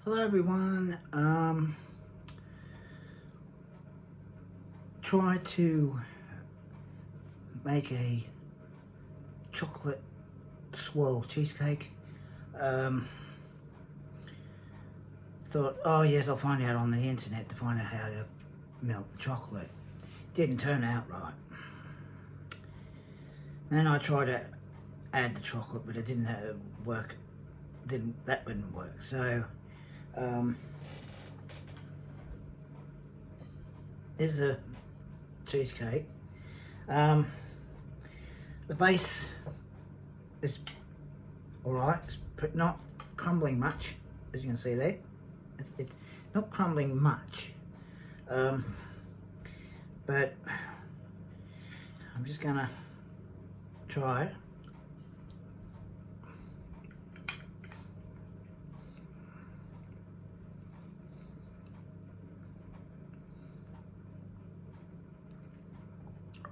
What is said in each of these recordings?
Hello everyone. Try to make a chocolate swirl cheesecake. Thought, oh yes, I'll find out on the internet to find out how to melt the chocolate. Didn't turn out right. Then I tried to add the chocolate, but it didn't work. That wouldn't work. So here's a cheesecake. The base is alright. It's not crumbling much, as you can see there. It's not crumbling much, but I'm just gonna try it.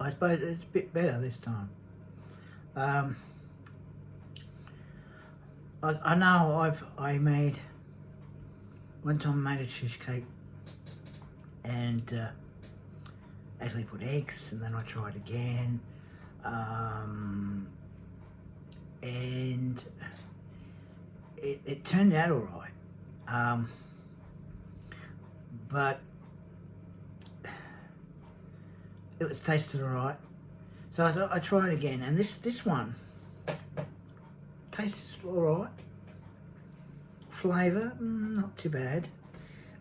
I suppose it's a bit better this time. I know I made one time I made a cheesecake and actually put eggs, and then I tried again, and it turned out all right, but it was tasted all right. So I thought I'd try it again, and this one tastes all right. Flavour, not too bad.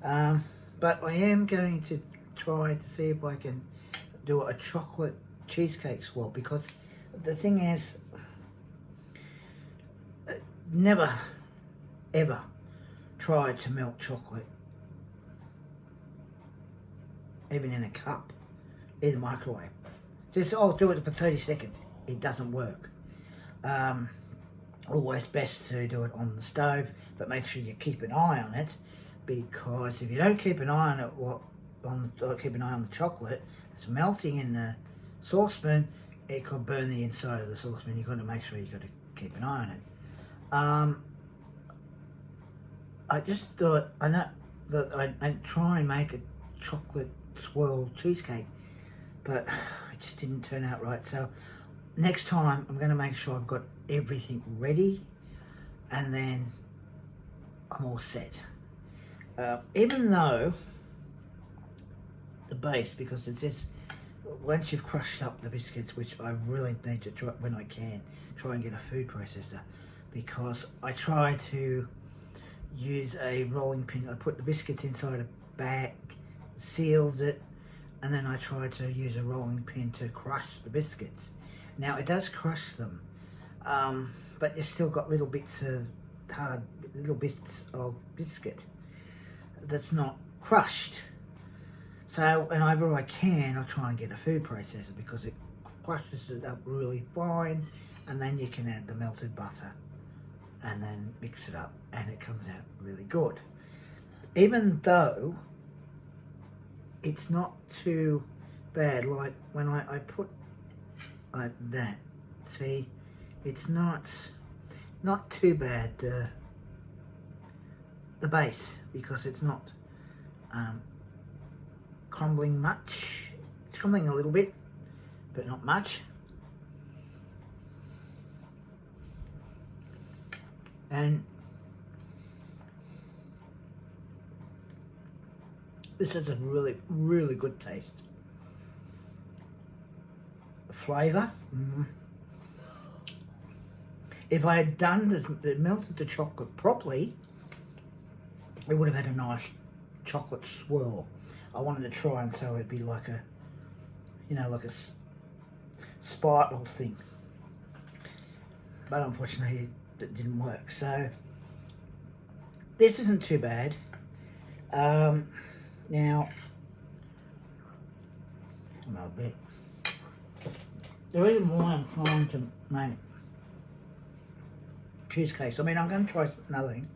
But I am going to try to see if I can do a chocolate cheesecake swirl, because the thing is, never ever tried to melt chocolate, even in a cup, in the microwave. Just, oh, do it for 30 seconds. It doesn't work. Always best to do it on the stove, but make sure you keep an eye on it, because if you don't keep an eye on it, keep an eye on the chocolate that's melting in the saucepan, it could burn the inside of the saucepan. You've got to make sure you've got to keep an eye on it. I just thought, I know that I'd try and make a chocolate swirl cheesecake, but it just didn't turn out right. So next time I'm going to make sure I've got everything ready, and then I'm all set. Even though the base, because it says once you've crushed up the biscuits, which I really need to try when I can, try and get a food processor, because I try to use a rolling pin. I put the biscuits inside a bag, sealed it, and then I try to use a rolling pin to crush the biscuits. Now it does crush them, but you've still got little bits of biscuit that's not crushed. So whenever I can, I try and get a food processor, because it crushes it up really fine, and then you can add the melted butter and then mix it up, and it comes out really good. Even though it's not too bad, like when I put like that, see, it's not too bad, the base, because it's not crumbling much. It's crumbling a little bit, but not much. And this is a really, really good taste. Flavour. If I had melted the chocolate properly, it would have had a nice chocolate swirl. I wanted to try and so it'd be like a, like a spiral thing. But unfortunately, it didn't work. So this isn't too bad. Now, a bit. The reason why I'm trying to make cheesecakes, I mean, I'm going to try another thing.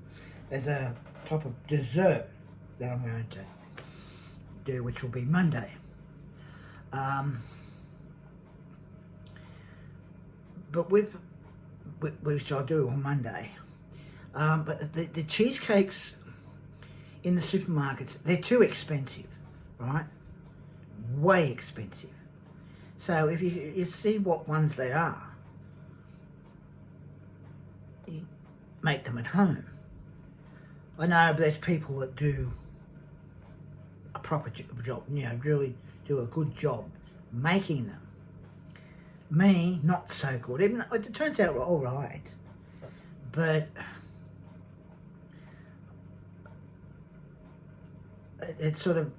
There's a type of dessert that I'm going to do, which will be Monday. But which I'll do on Monday. But the cheesecakes in the supermarkets, they're too expensive, right? Way expensive. So if you see what ones they are, you make them at home. I know there's people that do a proper job, really do a good job making them. Me, not so good, even though it turns out all right. But it's sort of,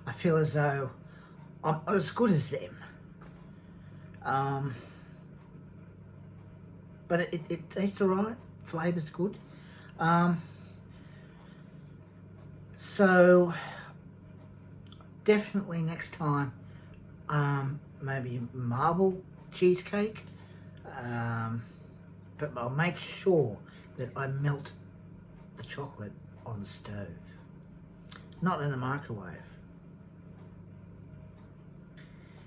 I feel as though I'm as good as them. But it tastes alright, flavour's good. So definitely next time, maybe marble cheesecake, but I'll make sure that I melt the chocolate on the stove, not in the microwave.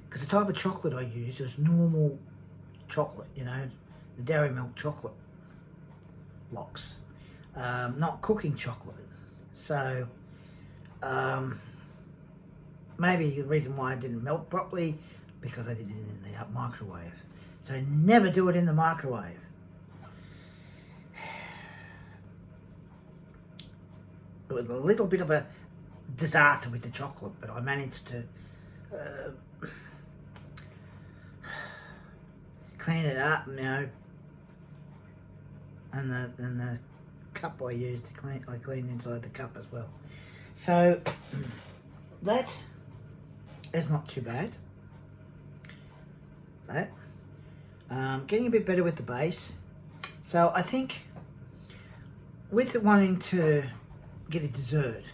Because the type of chocolate I use is normal chocolate, the dairy milk chocolate blocks, not cooking chocolate. So maybe the reason why I didn't melt properly, because I did it in the microwave. So never do it in the microwave. It was a little bit of a disaster with the chocolate, but I managed to clean it up, and the cup I used to clean, I cleaned inside the cup as well. So that is not too bad. Getting a bit better with the base. So I think with wanting to get a dessert,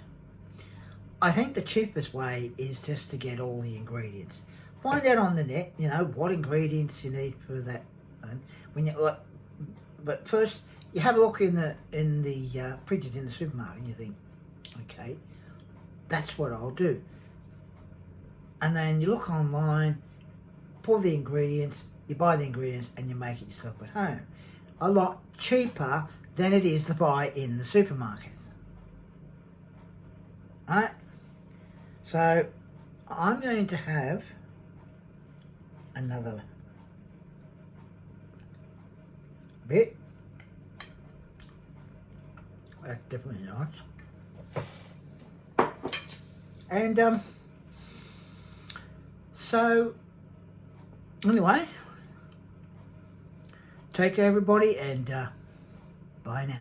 I think the cheapest way is just to get all the ingredients. Find out on the net, what ingredients you need for that. And but first you have a look in the fridges in the supermarket, and you think, okay, that's what I'll do. And then you look online, pour the ingredients, you buy the ingredients, and you make it yourself at home. A lot cheaper than it is to buy in the supermarket. Alright? So I'm going to have another bit. That's definitely nice. And so anyway, take care everybody, and bye now.